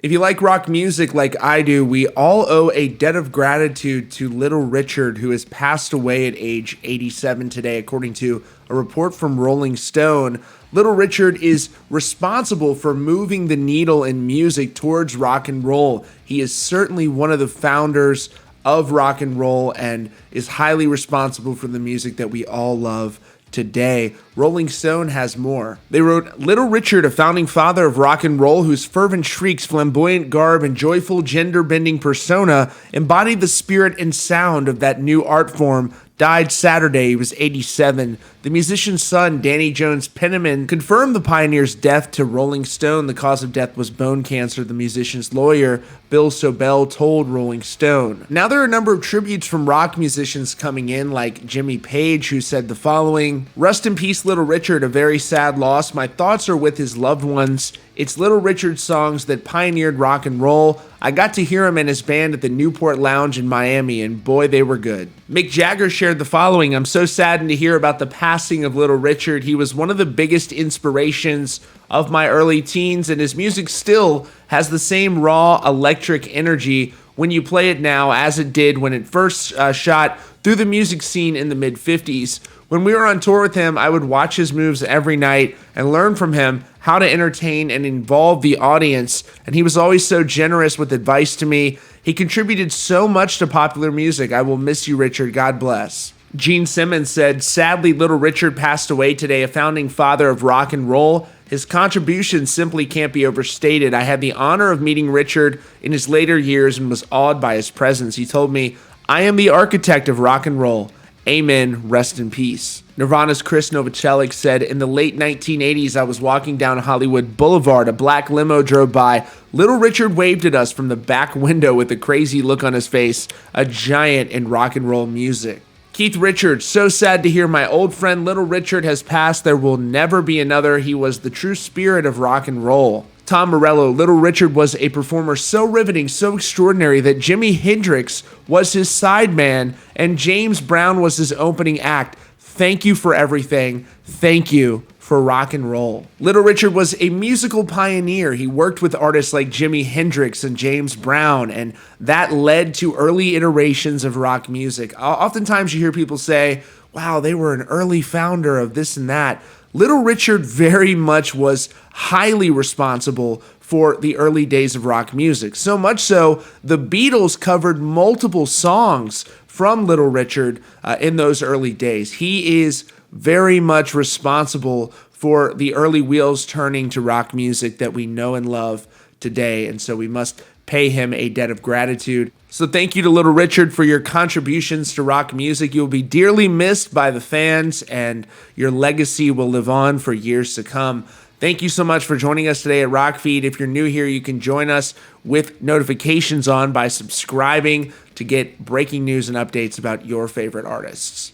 If you like rock music like I do, we all owe a debt of gratitude to Little Richard, who has passed away at age 87 today, according to a report from Rolling Stone. Little Richard is responsible for moving the needle in music towards rock and roll. He is certainly one of the founders of rock and roll and is highly responsible for the music that we all love today. Rolling Stone has more. They wrote, Little Richard, a founding father of rock and roll whose fervent shrieks, flamboyant garb, and joyful gender-bending persona embodied the spirit and sound of that new art form, died Saturday. He was 87. The musician's son, Danny Jones Penniman, confirmed the pioneer's death to Rolling Stone. The cause of death was bone cancer, the musician's lawyer, Bill Sobel, told Rolling Stone. Now there are a number of tributes from rock musicians coming in, like Jimmy Page, who said the following: "Rest in peace, Little Richard, a very sad loss. My thoughts are with his loved ones. It's Little Richard's songs that pioneered rock and roll. I got to hear him and his band at the Newport Lounge in Miami, and boy, they were good." Mick Jagger shared the following: "I'm so saddened to hear about the passing of Little Richard. He was one of the biggest inspirations of my early teens, and his music still has the same raw electric energy when you play it now as it did when it first shot through the music scene in the mid-50s. When we were on tour with him, I would watch his moves every night and learn from him how to entertain and involve the audience, and he was always so generous with advice to me. He contributed so much to popular music. I will miss you, Richard. God bless." Gene Simmons said, "Sadly, Little Richard passed away today, a founding father of rock and roll. His contribution simply can't be overstated. I had the honor of meeting Richard in his later years and was awed by his presence. He told me, 'I am the architect of rock and roll. Amen. Rest in peace.'" Nirvana's Chris Novoselic said, "In the late 1980s, I was walking down Hollywood Boulevard. A black limo drove by. Little Richard waved at us from the back window with a crazy look on his face, a giant in rock and roll music." Keith Richards, "So sad to hear my old friend Little Richard has passed. There will never be another. He was the true spirit of rock and roll." Tom Morello, "Little Richard was a performer so riveting, so extraordinary that Jimi Hendrix was his sideman and James Brown was his opening act. Thank you for everything. Thank you for rock and roll." Little Richard was a musical pioneer. He worked with artists like Jimi Hendrix and James Brown, and that led to early iterations of rock music. Oftentimes you hear people say, wow, they were an early founder of this and that. Little Richard very much was highly responsible for the early days of rock music. So much so, the Beatles covered multiple songs from Little Richard in those early days. He is very much responsible for the early wheels turning to rock music that we know and love today, and so we must pay him a debt of gratitude. So thank you to Little Richard for your contributions to rock music. You'll be dearly missed by the fans, and your legacy will live on for years to come. Thank you so much for joining us today at Rockfeed. If you're new here, you can join us with notifications on by subscribing to get breaking news and updates about your favorite artists.